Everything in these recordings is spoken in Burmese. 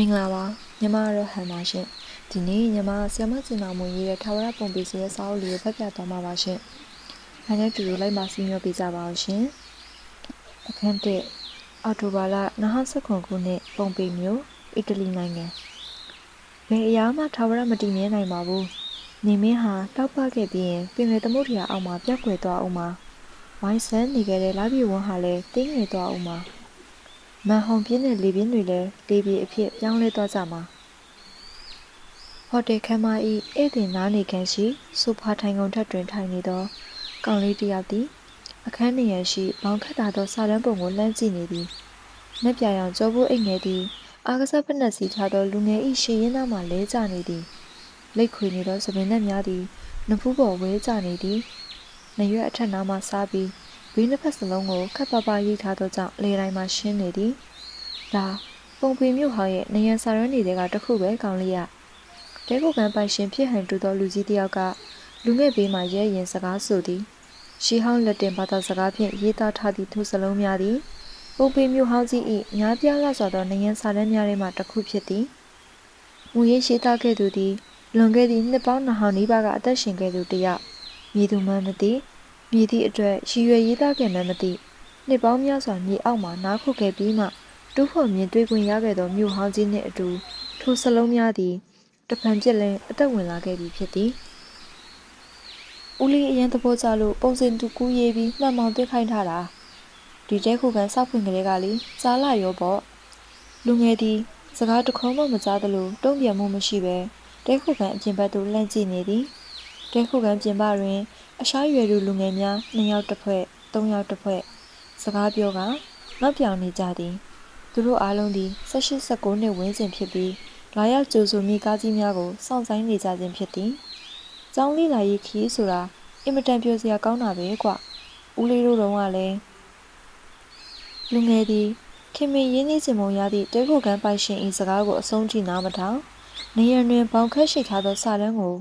မင်္ဂလာပါညီမတို့ဟန်ပါရှင်ဒီနေ့ညီမဆ iam ကျင်တော်မူရေးတဲ့ထာဝရပုံပေးစီရဲ့စာအုပ်လေးကိုဖတ်ပြသွားမှာပါရှင်ဟန်နဲ့တူတူလိုက်ပါစီမျိုးပေးကြပါအောင်ရှင်အခန်း1အောက်တိုဘာလ2019ခုနှစ်ပုံပေးမျိုးအီတလီနိုင်ငံဘယ်အရာမှထာဝရမတည်မြဲနိုင်ပါဘူးနေမင်းဟာတောက်ပခဲ့ပြီးရင်ပင်လယ်သမုဒ္ဒရာအောက်မှာပြတ်ကွယ်သွားအောင်ပါဝိုင်းဆန်းနေခဲ့တဲ့လာပြီဝန်းဟာလည်းတင်းငယ်သွားအောင်ပါမန်ဟုံပြင်းတဲ့လေပြင်းတွေလည်းလေပြေအဖြစ်ပြောင်းလဲသွားကြမှာဟိုတယ်ခမ်းမ၏ဧည့်သည်နားနေခန်းရှိဆိုဖာထိုင်ကုန်ထက်တွင်ထိုင်နေသောကောင်လေးတစ်ယောက်သည်အခန်းနေရန်ရှိဘောင်ခတ်တာသောစာတန်းပုံကိုလှမ်းကြည့်နေသည်နှက်ပြရောင်ကြောဘူးအိတ်ငယ်သည်အားကစားဖက်နှက်စီထားသောလူငယ်၏ရှေ့ရင်းသားမှလဲကျနေသည်လိတ်ခွေနေသောသပင်နှက်များသည်နဖူးပေါ်ဝဲကျနေသည်နရွက်အထက်နားမှစားပြီးဘေးနှစ်ဖက်စလုံးကိုခပ်ပါပါရိတ်ထားသောကြောင့်လေတိုင်းမှရှင်းနေသည်ဒါပုံပေမြို့ဟောင်းရဲ့နေရန်စာရွက်နေတဲ့ကတခုပဲကောင်းလေးရတဲကိုကန်ပိုင်ရှင်ဖြစ်ဟန်တူသောလူကြီးတစ်ယောက်ကလူငယ်ဘေးမှရဲရင်စကားဆိုသည်ရှီဟောင်းလက်တင်ဘာသာစကားဖြင့်ရေးသားထားသည့်ထိုစလုံးများသည်ပုံပေမြို့ဟောင်းကြီး၏များပြားလာစွာသောနေရန်စာတမ်းများထဲမှတစ်ခုဖြစ်သည်မူရေးရှိသားခဲ့သူသည်လွန်ခဲ့သည့်နှစ်ပေါင်း2000နီးပါးကအသက်ရှင်ခဲ့သူတစ်ယောက်မြေသူမှန်းမသိမြေသည့်အတွက်ရည်ရွယ်ရေးသားခဲ့မှန်းမသိနှစ်ပေါင်းများစွာမြေအောက်မှနားခုခဲ့ပြီးမှတူးဖော်မြင်တွေ့ခွင့်ရခဲ့သောမြို့ဟောင်းကြီးနှင့်အတူထိုစလုံးများသည်တဖန်ပြက်လင်းအသက်ဝင်လာခဲ့ပြီဖြစ်သည်ဦးလေးအရင်သဘောကျလို့ပုံစံတူကူးရေးပြီးမှန်မောင်သွင်းခိုင်းထားတာဒီတဲခုကန်စောက်ဖွင့်ကလေးကလေကြားလာရောပေါ့လူငယ်သည်စကားတခုံးမှမကြားသလိုတုံ့ပြန်မှုမရှိဘဲတဲခုကန်အပြင်ဘက်သို့လှမ်းကြည့်နေသည်တဲခုကန်ပြင်ပတွင်အရှားရွယ်သူလူငယ်များ2ယောက်တစ်ဖွဲ့3ယောက်တစ်ဖွဲ့စကားပြောကနောက်ပြောင်နေကြသည်သူတို့အားလုံးသည်18-19နှစ်ဝန်းကျင်ဖြစ်ပြီးလာရောက်ကြိုဆိုမိကားကြီးများကိုစောင့်ဆိုင်နေကြခြင်းဖြစ်သည်။ကျောင်းလေးလာရေးခီးဆိုတာအင်မတန်ပြောစရာကောင်းတာပဲကွ။ဦးလေးတို့တော့ကလည်းလူငယ်သည်ခင်မင်ရင်းနှီးစင်မုံရသည့်တဲခိုကန်ပိုင်ရှင်၏စကားကိုအဆုံးထိနားမထောင်နေရတွင်ဘောင်ခတ်ရှိထားသောစာတန်းကို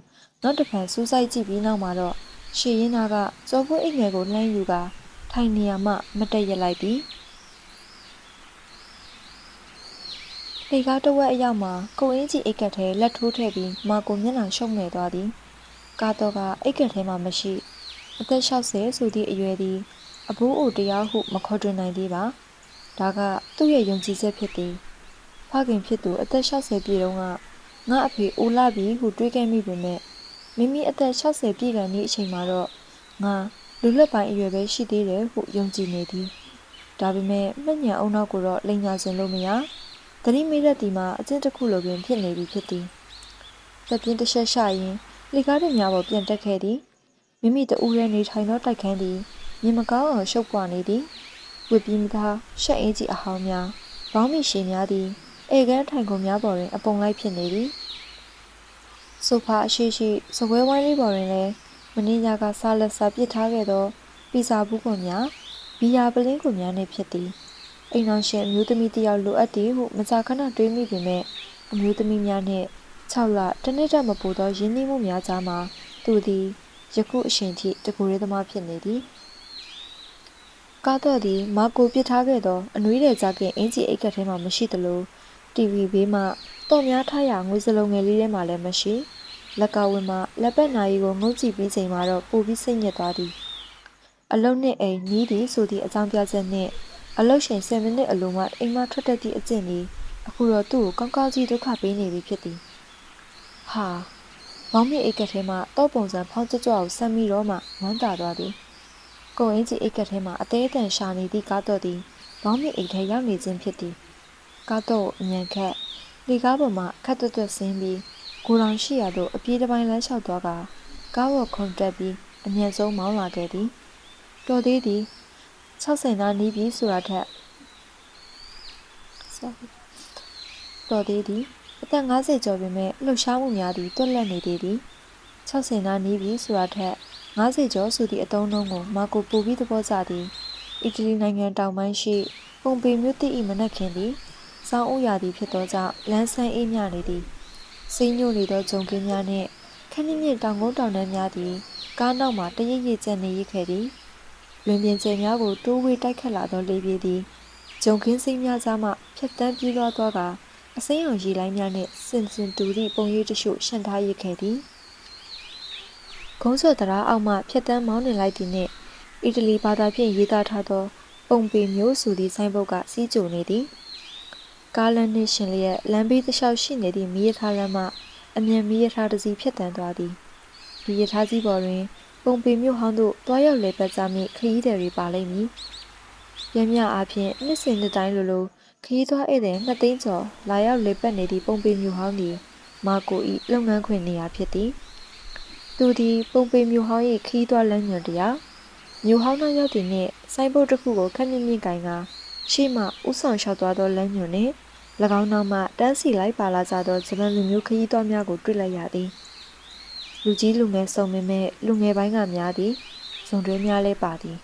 နောက်တစ်ဖန်စူးစိုက်ကြည့်ပြီးနောက်မှာတော့ရှေ့ရင်းသားကကြောပွေးအိတ်ငယ်ကိုလှမ်းယူကာထိုင်နေရမှမတက်ရက်လိုက်သည်လေကားတဝက်အရောက်မှာကိုအင်းကြီးအိတ်ကက်ထဲလက်ထိုးထည့်ပြီးမာကိုမျက်နှာရှုံငယ်သွားသည်ကာတော့ကအိတ်ကက်ထဲမှာမရှိအသက်60ဆိုသည့်အရွယ်သည်အဘိုးအိုတရားဟုမခေါ်တွင်နိုင်သေးပါဒါကသူ့ရဲ့ယုံကြည်ချက်ဖြစ်သည်ဖခင်ဖြစ်သူအသက်60ပြည့်တုန်းကငါအဖေအိုလာပြီဟုတွေးခဲ့မိပေမဲ့မိမိအသက်60ပြည့်ကန်သည့်အချိန်မှာတော့ငါလူလက်ပိုင်းအရွယ်ပဲရှိသေးတယ်ဟုယုံကြည်နေသည်ဒါပေမဲ့မှတ်ဉာဏ်အုံနောက်ကိုတော့လိမ်ညာခြင်းလို့မရသတိမေးတတ်သည်မှာအကျင့်တစ်ခုလိုပင်ဖြစ်နေပြီဖြစ်သည်သက်ပြင်းတစ်ချက်ရှရင်လေကားတွေများပေါ်ပြန်တက်ခဲ့သည်မိမိတူရဲနေထိုင်သောတိုက်ခန်းသည်မြင်မကောင်းအောင်ရှုပ်ပွားနေသည်ဝစ်ပြီးမသားရှက်အင်းကြီးအဟောင်းများဘောင်းမီရှည်များသည်ဧကန်ထိုင်ကုန်များပေါ်တွင်အပုံလိုက်ဖြစ်နေသည်ဆိုဖာအရှိရှိစပွဲဝိုင်းလေးပေါ်တွင်လည်းမင်းညာကစားလက်စားပစ်ထားခဲ့သောပီဇာဘူးကွန်များဘီယာပလင်းကွန်များနှင့်ဖြစ်သည်အိမ်တော်ရှင်အမျိုးသမီးတစ်ယောက်လိုအပ်သည်ဟုမကြာခဏတွေးမိပေမဲ့အမျိုးသမီးများနှင့်6လတစ်နှစ်တည်းမပိုသောရင်းနှီးမှုများကြားမှာသူသည်ယခုအချိန်ထိတကူရဲသမားဖြစ်နေသည်ကားတော့သည်မာကိုပစ်ထားခဲ့သောအနွေးတဲ့ကြားကင်အင်ဂျီအိတ်ကထဲမှမရှိသလိုတီဗီဘေးမှတော့များထားရငွေစလုံးငယ်လေးထဲမှလည်းမရှိလက်ကဝင်းမှလက်ပတ်နာရီကိုငုံကြည့်ပြီးချိန်မှာတော့ပိုပြီးစိတ်ညစ်သွားသည်အလုံးနှင့်အိမ်နီးသည်ဆိုသည့်အကြောင်းပြချက်နှင့်အလုတ်ရှင်7မိနစ်အလိုမှအိမ်မှထွက်တတ်သည့်အကျင့်သည်အခုတော့သူ့ကိုကောင်းကောင်းကြီးဒုက္ခပေးနေပြီဖြစ်သည်ဟာမောင်မြင့်အိတ်ကထဲမှတော့ပုံစံဖောင်းကြွကြွကိုဆက်မိတော့မှဝမ်းသာသွားသည်ကိုအင်းကြီးအိတ်ကထဲမှအသေးအတန်ရှာနေသည့်ကားတော့သည်မောင်မြင့်အိတ်ထဲရောက်နေခြင်းဖြစ်သည်ကားတော့အမြန်ခက်လေကားပေါ်မှခက်တွတ်ဆင်းပြီးကိုယ်တော်ရှိရသို့အပြေးတစ်ပိုင်းလမ်းလျှောက်သွားကားပေါ်ခုန်တက်ပြီးအမြန်ဆုံးမောင်းလာခဲ့သည်တော်သေးသည်60နားနီးပြီဆိုတာထက်တော်သေးသည်အသက်50ကျော်ပေမဲ့လှုပ်ရှားမှုများသည်တွက်လက်နေသေးသည်60နားနီးပြီဆိုတာထက်50ကျော်ဆိုသည့်အသုံးနှုန်းကိုမာကိုပိုပြီးသဘောကျသည်အီတလီနိုင်ငံတောင်ပိုင်းရှိပုံပေမြို့တိ၏မနက်ခင်းသည်စောင်းဥရာသည့်ဖြစ်သောကြောင့်လမ်းဆန်းအေးမြနေသည်စိမ့်ညို့နေသောဂျုံကင်းများနှင့်ခဏမြင့်တောင်ကုန်းတောင်တန်းများသည်ကားနောက်မှတရိပ်ရိပ်ကျန်နေရခဲ့သည်လွင်ပြင်ကျဲများကိုတိုးဝေးတိုက်ခတ်လာသောလေပြေသည်ဂျုံခင်းစိမ့်များကြားမှဖြတ်တန်းပြေးသွားက အစိမ်းရောင်ရေလိုင်းများနှင့်စင်တူသည့်ပုံရိပ်တချို့ရှန့်ထားရစ်ခဲ့သည်ကုန်းစော်တရားအောက်မှဖြတ်တန်းမောင်းနှင်လိုက်သည်နှင့်အီတလီဘာသာဖြင့်ရေးသားထားသောပုံပေမျိုးဆိုသည့်ဆိုင်းဘုတ်ကစီးကြိုနေသည်ကားလမ်းနှင့်ရှင်လျက်လမ်းဘေးတစ်လျှောက်ရှိနေသည့်မီးရထားလမ်းမှအမြန်မီးရထားတစ်စီးဖြတ်တန်းသွားသည်ဒီရထားကြီးပေါ်တွင်ပုံပေမျိုးဟောင်းသို့တွားရောက်လေပတ်ကြမည့်ခရီးသည်တွေပါလိမ့်မည်ရမြအားဖြင့်နှစ်စဉ်နှစ်တိုင်းလိုခရီးသွားဧည့်သည်2သိန်းကျော်လာရောက်လေပတ်နေသည့်ပုံပေမျိုးဟောင်းသည်မာကို၏လုပ်ငန်းခွင်နေရာဖြစ်သည်သူသည်ပုံပေမျိုးဟောင်း၏ခရီးသွားလမ်းညွှန်တရားမျိုးဟောင်းနောက်ရောက်သည့်နှင့်ဆိုင်းဘုတ်တစ်ခုကိုခက်မြင့်မြင့်ကင်ကရှေ့မှဥဆောင်လျှောက်သွားသောလမ်းညွှန်နှင့်၎င်းနောက်မှတန်းစီလိုက်ပါလာကြသောဂျပန်လူမျိုးခရီးသွားများကိုတွေ့လိုက်ရသည်လူကြီးလူငယ်စုံပေမဲ့လူငယ်ပိုင်းကများသည်ဇုံတွဲများလည်းပါသည်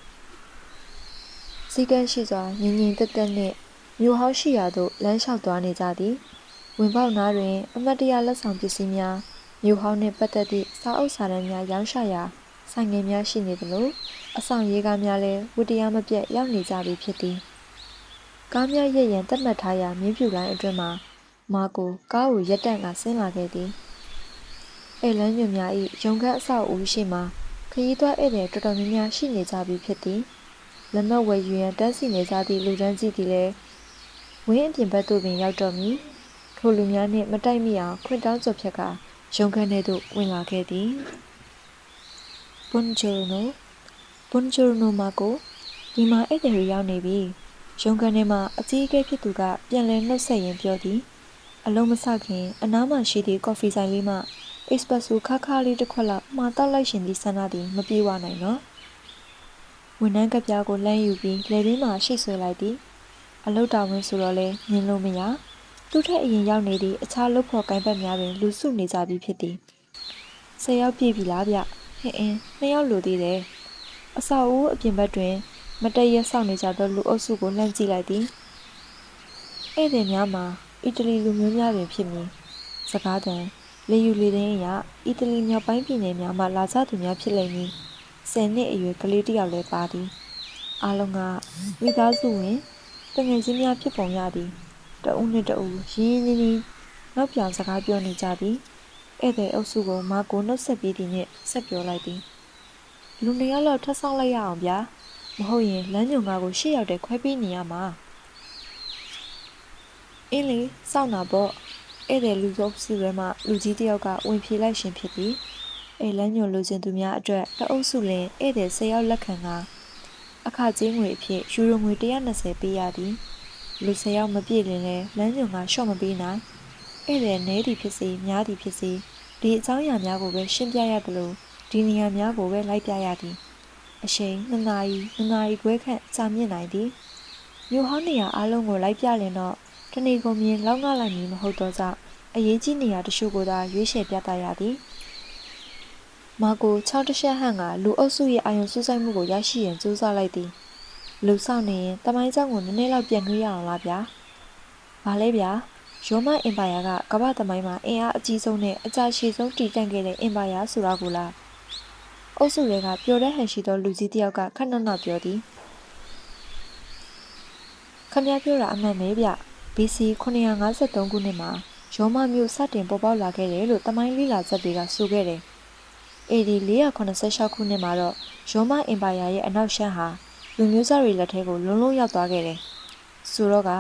စီကန်းရှိစွာငြိမ်ငြိမ်သက်သက်နှင့်မြို့ဟောင်းရှိရာသို့လမ်းလျှောက်သွားနေကြသည်ဝင်ပေါက်နားတွင်အမတ်တရလက်ဆောင်ပစ္စည်းများမြို့ဟောင်းနှင့်ပတ်သက်သည့်စာအုပ်စာတမ်းများရောင်းချရာဆိုင်ငယ်များရှိနေသလိုအဆောင်ရေးကားများလည်းဝတ္တရားမပြတ်ရောက်နေကြပြီဖြစ်သည်ကားများရက်ရန်သတ်မှတ်ထားရာမြင်းပြူလိုင်းအတွင်းမှာမာကိုကားကိုရက်တန့်ကဆင်းလာခဲ့သည်ဧည့်လမ်းညွှန်များ၏ရုံခန်းအဆောက်အဦရှိမှခရီးသွားဧည့်သည်တော်တော်များများရှိနေကြပြီဖြစ်သည်လက်မှတ်ဝယ်ယူရန်တန်းစီနေကြသည့်လူတန်းကြီးသည်လည်းဝင်းအပြင်ဘက်သို့ပင်ရောက်တော့မည်ထိုလူများနှင့်မတိုက်မိအောင်ခွင့်တောင်းကြော်ဖြတ်ကရုံခန်းထဲသို့ဝင်လာခဲ့သည်ဘွန်ဂျိုနိုမာကိုဒီမှာဧည့်သည်တွေရောက်နေပြီရုံခန်းထဲမှာအကြီးအကဲဖြစ်သူကပြန်လည်နှုတ်ဆက်ရင်းပြောသည်အလုံးမစခင်အနားမှရှိသည့်ကော်ဖီဆိုင်လေးမှအက်စပရက်ဆိုခါခါလေးတစ်ခွက်လောက်မှာတောက်လိုက်ရှင်သည့်ဆန္ဒသည်မပြေဝနိုင်တော့ဝန်ထမ်းကပြားကိုလှမ်းယူပြီးလေပင်မှရှိဆွဲလိုက်သည်အလုတ်တော်ဝင်ဆိုတော့လဲမြင်လို့မရသူ့ထက်အရင်ရောက်နေသည့်အခြားလုပ်ဖော်ကိုင်ဘက်များပင်လူစုနေကြပြီဖြစ်သည်10ယောက်ပြည့်ပြီလားဗျဟင်း2ယောက်လိုသေးတယ်အဆောက်အဦအပြင်ဘက်တွင်မတည့်ရစောင့်နေကြသောလူအုပ်စုကိုလှမ်းကြည့်လိုက်သည်ဧည့်သည်များမှာအီတလီလူမျိုးများပင်ဖြစ်မည်စကားတန်လေယူလေသိန်းအရအီတလီမြောက်ပိုင်းပြည်နယ်များမှလာကြသူများဖြစ်လိမ့်မည်10နှစ်အရွယ်ကလေးတစ်ယောက်လည်းပါသည်အားလုံးကမိသားစုဝင်တငယ်ချင်းများဖြစ်ပုံရသည်တဦးနှင့်တဦးရင်းရင်းနှီးနှီးနောက်ပြောင်စကားပြောနေကြသည်ဧည့်သည်အုပ်စုကိုမာကိုနှုတ်ဆက်ပြီးသည်နှင့်ဆက်ပြောလိုက်သည်လူ2ယောက်လောက်ထပ်ဆောင်လိုက်ရအောင်ဗျာမဟုတ်ရင်လမ်းညွန်ကားကို8ယောက်တည်းခွဲပေးနေရမှာအင်းလေစောင့်တာပေါ့ဧည့်သည်လူစုပ်စုထဲမှလူကြီးတစ်ယောက်ကဝင်ဖြေလိုက်ရှင်ဖြစ်သည်လမ်းညွန်လိုချင်သူများအတွက်တအုပ်စုလင်ဧည့်သည်10ယောက်လက်ခံကအခကြေးငွေအဖြစ်ယူရိုငွေ120ပေးရသည်လူ10ယောက်မပြည့်လင်လဲလမ်းညွန်ကရှော့မပေးနိုင်ဧည့်သည်နည်းသည်ဖြစ်စေများသည်ဖြစ်စေဒီအကြောင်းအရာများကိုပဲရှင်းပြရသလိုဒီနေရာများကိုပဲလိုက်ပြရသည်အချိန်2နာရီခွဲခန့်ကြာမြင့်နိုင်သည်မြို့ဟောင်းနေရာအားလုံးကိုလိုက်ပြလင်တော့တနေ့ကုန်မြင်လောက်ငှလိုက်မည်မဟုတ်တော့ကြောင့်အရေးကြီးနေရာတချို့ကိုသာရွေးချယ်ပြသရသည်မာကို6တစ်ချက်ဟန့်ကလူအုပ်စုရဲ့အာရုံစူးစိုက်မှုကိုရရှိရန်ကြိုးစားလိုက်သည်လူဆောင်နေရင်တမိုင်းကြောင့်ကိုနည်းနည်းလောက်ပြန်နှွေးရအောင်လားဗျာ။ဘာလဲဗျာရောမအင်ပါယာကကမ္ဘာသမိုင်းမှာအင်အားအကြီးဆုံးနဲ့အကြာရှည်ဆုံးတည်တံ့ခဲ့တဲ့အင်ပါယာဆိုတာကိုလား။အုပ်စုတွေကပျော်တဲ့ဟန်ရှိသောလူကြီးတစ်ယောက်ကခက်နှောက်နှောက်ပြောသည်။ခမည်းပြောတာအမှန်ပဲဗျ။ BC 953ခုနှစ်မှာရောမမြို့စတင်ပေါ်ပေါက်လာခဲ့တယ်လို့သမိုင်းလေ့လာချက်တွေကဆိုခဲ့တယ်။ AD 486ခုနှစ်မှာတော့ရောမအင်ပါယာရဲ့အနောက်ရှမ်းဟာလူမျိုးစားတွေလက်ထဲကိုလုံးလုံးရောက်သွားခဲ့တယ်။ဆိုတော့က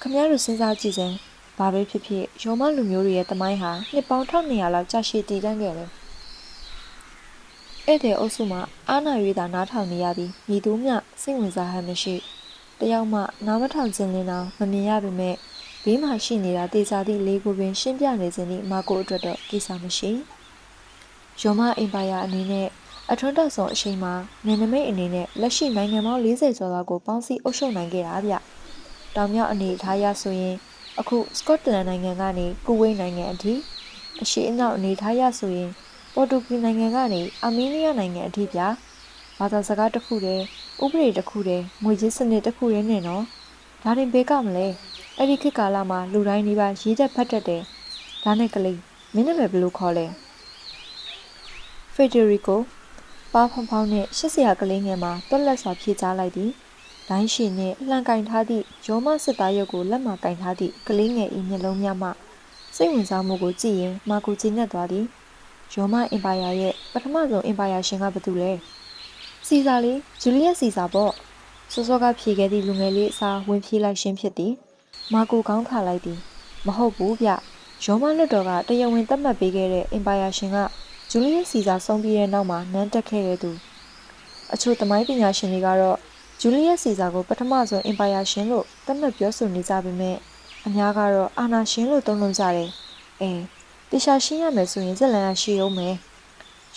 ခမည်းတော်စဉ်းစားကြည့်စမ်းဘာပဲဖြစ်ဖြစ်ရောမလူမျိုးတွေရဲ့သမိုင်းဟာနှစ်ပေါင်း1200လောက်ကြာရှည်တည်တံ့ခဲ့တယ်။ဧည့်သည်အုပ်စုမှာအာနာရွေးသာနားထောင်နေရသည်မိသူမျှစိတ်ဝင်စားဟန်မရှိတယောက်မှနားမထောင်ခြင်းလင်းတော့မမြင်ရပေမဲ့ဘေးမှာရှိနေတာတေချာသည့်လေးကိုပင်ရှင်းပြနေခြင်းသည့်မာကိုအတွက်တော့ကိစ္စမရှိ။ရောမအင်ပါယာအနေနဲ့အထွန်းတက်ဆုံးအချိန်မှာနယ်နိမိတ်အနေနဲ့လက်ရှိနိုင်ငံပေါင်း40ကျော်လောက်ကိုပေါင်းစည်းအုပ်ချုပ်နိုင်ခဲ့တာဗျ။တောင်မြောက်အနေအထားရဆိုရင်အခုစကော့တလန်နိုင်ငံကနေကူဝိတ်နိုင်ငံအထိအရှေ့အနောက်အနေအထားရဆိုရင်ပေါ်တူဂီနိုင်ငံကနေအာမေးနီးယားနိုင်ငံအထိဗျာ။ဘာသာစကားတစ်ခုတည်းဥပဒေတစ်ခုတည်းငွေကြေးစနစ်တစ်ခုတည်းနဲ့နော်။ဒါတင်ဘေကမလဲအဲ့ဒီခေတ်ကာလမှာလူတိုင်းဒီပါရေးတက်ဖတ်တတ်တယ်။ဒါနဲ့ကလေးမင်းနာမည်ဘယ်လိုခေါ်လဲ။ဖက်ဒရီကိုပါဖောင်ဖောင်နဲ့ရှစ်ဆရာကလေးငယ်မှာတွက်လက်စွာဖြေချလိုက်သည်တ လိုင်းရှင်နှင့်လှန်ကင်ထားသည့်ရောမစစ်သားရုပ်ကိုလက်မှကင်ထားသည့်ကလေးငယ်၏မျက်လုံးများမှစိတ်ဝင်စားမှုကိုကြည့်ရင်မာကိုကျေနပ်သွားသည်ရောမအင်ပါယာရဲ့ပထမဆုံးအင်ပါယာရှင်ကဘယ်သူလဲစီဇာလေးဂျူလီယက်စီဇာပေါ့စောစောကဖြေခဲ့သည့်လူငယ်လေးအစားဝင်ဖြေလိုက်ခြင်းဖြစ်သည်မာကိုကောင်းခါလိုက်သည်မဟုတ်ဘူးဗျရောမလွတ်တော်ကတရားဝင်သတ်မှတ်ပေးခဲ့တဲ့အင်ပါယာရှင်ကဂျူလီယက်စီဇာဆုံးပြီးတဲ့နောက်မှာနန်းတက်ခဲ့တဲ့သူအချို့သမိုင်းပညာရှင်တွေကတော့ဂျူလီယက်စီဇာကိုပထမဆုံးအင်ပါယာရှင်လို့သတ်မှတ်ပြောဆိုနေကြပေမဲ့အများကတော့အာနာရှင်လို့သုံးနှုန်းကြတယ်တေချာရှင်းရမယ်ဆိုရင်ဇက်လန်ကရှိအောင်မယ်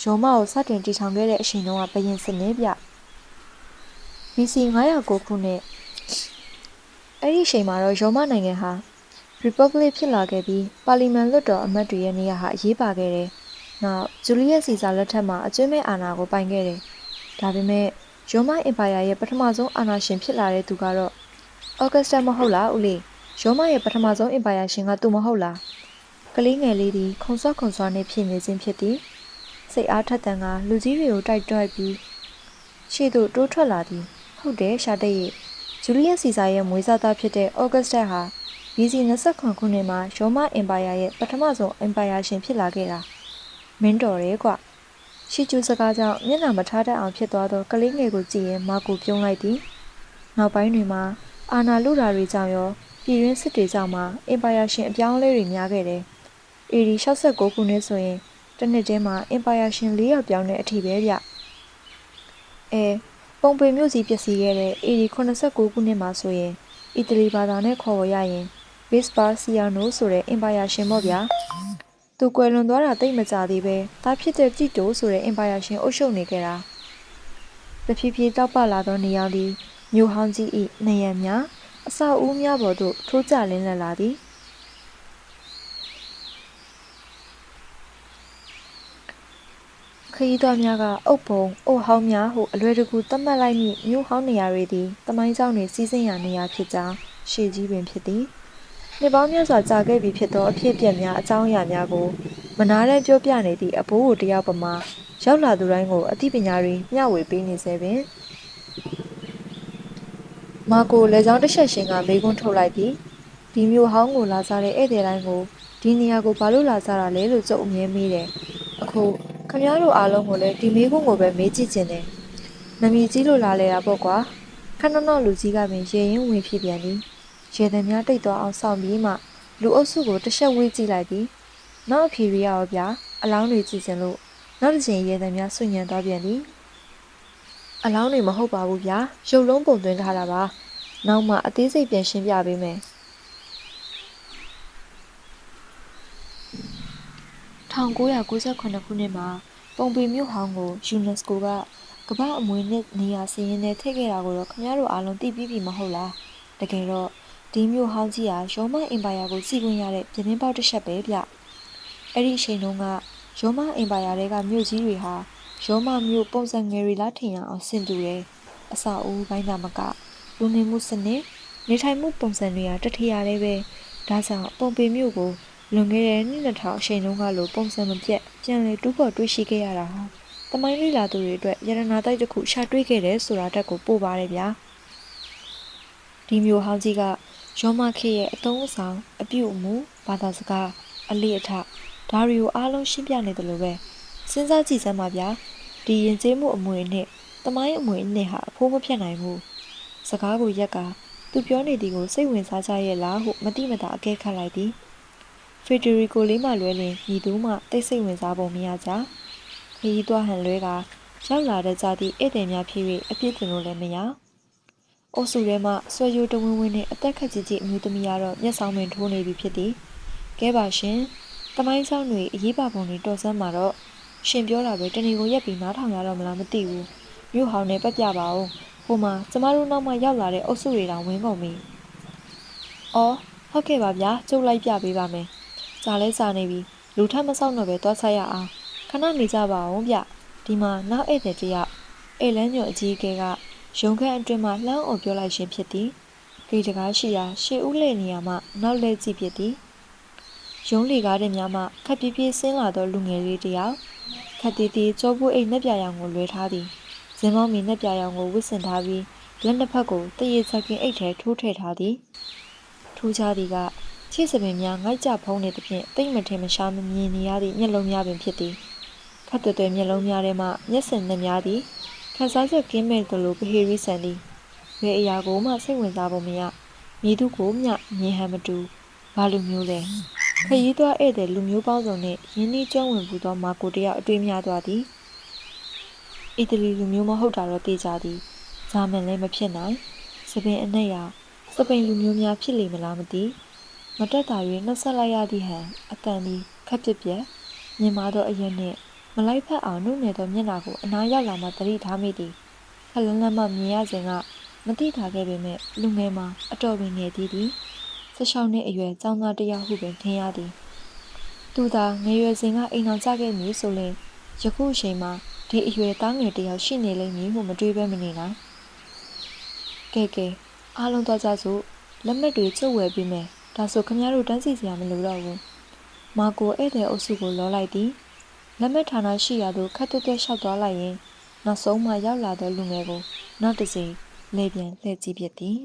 ရောမကိုစတင်တည်ထောင်ခဲ့တဲ့အချိန်တုန်းကဘယင်စနစ်ဗျ BC 909ခုနှစ်အဲ့ဒီအချိန်မှာတော့ရောမနိုင်ငံဟာ Republic ဖြစ်လာခဲ့ပြီးပါလီမန်လွှတ်တော်အမတ်တွေရဲ့နေရာဟာအရေးပါခဲ့တယ်။နောက်ဂျူလီယက်စီဇာလက်ထက်မှာအကျွမ်းမဲ့အာဏာကိုပိုင်ခဲ့တယ်။ဒါပေမဲ့ရောမအင်ပါယာရဲ့ပထမဆုံးအာဏာရှင်ဖြစ်လာတဲ့သူကတော့အော်ဂတ်စတာမဟုတ်လားဦးလေးရောမရဲ့ပထမဆုံးအင်ပါယာရှင်ကသူမဟုတ်လားကလေးငယ်လေးဒီခုံစော့နဲ့ဖြစ်နေခြင်းဖြစ်သည်စိတ်အားထက်သန်ကလူကြီးတွေကိုတိုက်တွန်းပြီးရှေ့သို့တိုးထွက်လာသည်ဟုတ်တယ်ရှာတဲ့ရဲ့ဂျူလီယက်စီဇာရဲ့မွေးစားသားဖြစ်တဲ့အော်ဂတ်စတာဟာ BC 29ခုနှစ်မှာရောမအင်ပါယာရဲ့ပထမဆုံးအင်ပါယာရှင်ဖြစ်လာခဲ့တာမင်းတော်ရဲကွရှီကျူစကားကြောင့်မျက်နှာမထားတတ်အောင်ဖြစ်သွားသောကလေးငယ်ကိုကြည့်ရင်မာကိုပြုံးလိုက်သည်နောက်ပိုင်းတွေမှာအာနာလူရာတွေကြောင့်ရောပြည်တွင်းစစ်တွေကြောင့်မှအင်ပါယာရှင်အပြောင်းအလဲတွေများခဲ့တယ်။ AD 69ခုနှစ်ဆိုရင်တစ်နှစ်တည်းမှာအင်ပါယာရှင်4ယောက်ပြောင်းတဲ့အထိပဲဗျ။ပုံပေမြို့ကြီးပျက်စီးခဲ့တဲ့ AD 89ခုနှစ်မှာဆိုရင်အီတလီဘာသာနဲ့ခေါ်ဝေါ်ရရင် Vespasiano ဆိုတဲ့အင်ပါယာရှင်ပေါ့ဗျာ။သူကွယ်လွန်သွားတာတိတ်မကြသေးပဲဒါဖြစ်တဲ့တီတိုဆိုတဲ့အင်ပါယာရှင်အုပ်ချုပ်နေခဲ့တာ။တဖြည်းဖြည်းတောက်ပလာသောနေရာသည်မြို့ဟောင်းကြီး၏နေရံများအဆောက်အဦများပေါ်သို့ထိုးကျလင်းလာသည်ခရီးသွားများကအုပ်ပုံအုပ်ဟောင်းများဟုအလွယ်တကူသတ်မှတ်လိုက်မည့်မြို့ဟောင်းနေရာတွေသည်တမိုင်းကြောင်းတွင်စီးဆင်းရာနေရာဖြစ်ကြောင်းရှေ့ကြီးပင်ဖြစ်သည်နှစ်ပေါင်းများစွာကြာခဲ့ပြီဖြစ်သောအဖြစ်အပျက်များအကြောင်းအရာများကိုမနာတမ်းပြောပြနေသည့်အဘိုးကိုတယောက်ပမာရောက်လာသူတိုင်းကိုအသိပညာတွေမျှဝေပေးနေစေပင်မာကိုလေကြောင်းတစ်ချက်ရှင်ကမေးခွန်းထုတ်လိုက်သည်ဒီမျိုးဟောင်းကိုလာစားတဲ့ဧည့်သည်တိုင်းကိုဒီနေရာကိုဘာလို့လာစားတာလဲလို့ကျုပ်အမြဲမေးတယ်အခုခမည်းတော်အားလုံးကိုလည်းဒီမေးခွန်းကိုပဲမေးကြည့်ခြင်းတယ်နမီကြီးလို့လာလဲတာပေါ့ကွာခဏနောက်လူကြီးကပင်ရေရင်ဝင်ဖြစ်ပြန်သည်ရေသည်များတိတ်သွားအောင်စောင့်ပြီးမှလူအုပ်စုကိုတစ်ချက်ဝေးကြည့်လိုက်သည်နောက်အဖြေရရောဗျာအလောင်းတွေကြည့်ခြင်းလို့နောက်တစ်ချိန်ရေသည်များဆွညံသွားပြန်သည်အလောင်းတွေမဟုတ်ပါဘူးဗျာရုပ်လုံးပုံသွင်းထားတာပါနောက်မှအသေးစိတ်ပြန်ရှင်းပြပေးမယ်1998ခုနှစ်မှာပုံပေမြို့ဟောင်းကို UNESCO ကကမ္ဘာအမွေနှစ်နေရာစီးရင်နဲ့ထည့်ခဲ့တာကိုတော့ခင်ဗျားတို့အားလုံးသိပြီးပြီမဟုတ်လားတကယ်တော့ဒီမြို့ဟောင်းကြီးဟာရောမအင်ပါယာကိုစီးခွင့်ရတဲ့ပြတင်းပေါက်တစ်ချက်ပဲဗျအဲ့ဒီအချိန်တုန်းကရောမအင်ပါယာတွေကမြို့ကြီးတွေဟာရောမမြို့ပုံစံငယ်တွေလားထင်ရအောင်ဆင်တူတယ်အဆောက်အဦပိုင်းသာမကလူနေမှုစနစ်နေထိုင်မှုပုံစံတွေကတထရလေးပဲဒါကြောင့်ပုံပေမြို့ကိုလွန်ခဲ့တဲ့နှစ်2000အချိန်တုန်းကလိုပုံစံမပြတ်ပြန်လည်တူးဖော်တွေ့ရှိခဲ့ရတာဟာတမိုင်းလေးလာသူတွေအတွက်ရတနာတိုက်တစ်ခုရှာတွေ့ခဲ့တယ်ဆိုတာတက်ကိုပို့ပါတယ်ဗျာဒီမျိုးဟောင်းကြီးကရောမခေတ်ရဲ့အသုံးအဆောင်အပြုအမူဘာသာစကားအလေးအထဒါတွေကိုအားလုံးရှင်းပြနေတယ်လို့ပဲစဉ်းစားကြည့်စမ်းပါဗျာဒီရင်ကျေးမှုအမွေအနှစ်တမိုင်းအမွေအနှစ်ဟာအဖိုးမဖြတ်နိုင်ဘူးစကားကိုရက်ကသူပြောနေသည်ကိုစိတ်ဝင်စားကြရဲ့လားဟုမတိမတာအကဲခတ်လိုက်သည်ဖီဒရီကိုလေးမှလွဲလင်ညီသူမှတိတ်ဆိတ်ဝင်စားပုံမရကြခရီးသွားဟန်လွဲကရောက်လာတဲ့ကြသည့်ဧည့်သည်များဖြစ်၍အပြည့်တင်လို့လည်းမရအုပ်စုထဲမှဆွဲရိုးတဝင်းဝင်းနဲ့အသက်ခက်ကြီးကြီးအမျိုးသမီးကတော့မျက်စောင်းပင်ထိုးနေပြီဖြစ်သည်ကဲပါရှင်တမိုင်းဆောင်တွေအရေးပါပုံတွေတော်စမ်းမှာတော့ရှင်ပြောတာပဲတဏီကိုရက်ပြီးနားထောင်ရတော့မလားမသိဘူးမြို့ဟောင်းနဲ့ပတ်ပြပါဦးဟိုမှာကျမတို့နောက်မှရောက်လာတဲ့အုပ်စုတွေတောင်ဝင်းကုန်ပြီ။အော်ဟုတ်ကဲ့ပါဗျာကျုပ်လိုက်ပြပေးပါမယ်။ကြာလဲကြာနေပြီလူထပ်မဆောက်တော့ပဲသွားဆက်ရအောင်ခဏနေကြပါဦးဗျ။ဒီမှာနောက်ဧည့်သည်တယောက်ဧလန်းညိုအကြီးအကဲကရုံခန့်အတွင်းမှာလှမ်းအောင်ပြောလိုက်ခြင်းဖြစ်သည်။ဂိတ်တကားရှိရာရှေ့ဦးလှည့်နေရာမှနောက်လှည့်ကြည့်ဖြစ်သည်။ရုံးလေကားတဲ့များမှခက်ပြေးပြေးဆင်းလာသောလူငယ်လေးတယောက်ခက်တီးတီးကြောပွေးအိတ်နှက်ပြာရောင်ကိုလွှဲထားသည်။ဇင်းမောင်းမီနှက်ပြာရောင်ကိုဝစ်ဆင်ထားပြီး လက်နှစ်ဖက်ကိုတရေစက်ကင်အိတ်ထဲထိုးထည့်ထားသည်ထူးခြားသည်ကခြေစပင်များငိုက်ကြဖုံးနေသဖြင့်တိတ်မထင်မရှားမမြင်နေရသည့်မျက်လုံးများပင်ဖြစ်သည်ခတ်သွဲမျက်လုံးများထဲမှမျက်စင်နှက်များသည်ခန်းစားချက်ကင်းမဲ့သလိုပဟေရီဆန်သည်ဘယ်အရာကိုမှစိတ်ဝင်စားပုံမရမည်သူကိုမျှမြင်ဟန်မတူဘာလူမျိုးလဲခရီးသွားဧည့်သည်လူမျိုးပေါင်းစုံနှင့်ရင်းနှီးကျွမ်းဝင်မှုသောမာကိုတယောက်အတွေ့များသွားသည်အီတလီလူမျိုးမဟုတ်တာတော့သိကြသည်ဂျာမန်လည်းမဖြစ်နိုင်စပင်အနှက်ရာစပိန်လူမျိုးများဖြစ်လိမ့်မလားမသိမတက်တာ၍နှုတ်ဆက်လိုက်ရသည့်ဟန်အတန်သည်ခက်ပြက်ပြက်မြင်မာသောအရက်နှင့်မလိုက်ဖက်အောင်နှုတ်နယ်သောမျက်နှာကိုအနားရောက်လာမှသတိထားမိသည်ခလန်းလန်းမှမြင်ရစဉ်ကမသိထားခဲ့ပေမဲ့လူငယ်မှာအတော်ပင်ငယ်သေးသည်16နှစ်အရွယ်ကျောင်းသားတစ်ယောက်ဟုပင်ထင်ရသည်သူသာငယ်ရွယ်စဉ်ကအိမ်အောင်ကြခဲ့မည်ဆိုရင်ယခုအချိန်မှာဒီအရွယ်သားငယ်တစ်ယောက်ရှိနေလိမ့်မည်ဟုမတွေးဘဲမနေနိုင်ကဲအားလုံးသွားကြစို့လက်မှတ်တွေချုပ်ဝယ်ပြီးမယ်ဒါဆိုခင်ဗျားတို့တန်းစီစရာမလိုတော့ဘူးမာကိုဧည့်သည်အုပ်စုကိုလောလိုက်သည်လက်မှတ်ဌာနရှိရာသို့ခတ်သွဲလျှောက်သွားလိုက်ရင်နောက်ဆုံးမှရောက်လာသောလူငယ်ကိုနောက်တစ်စီလှည့်ပြန်လှည့်ကြည့်ပြသည်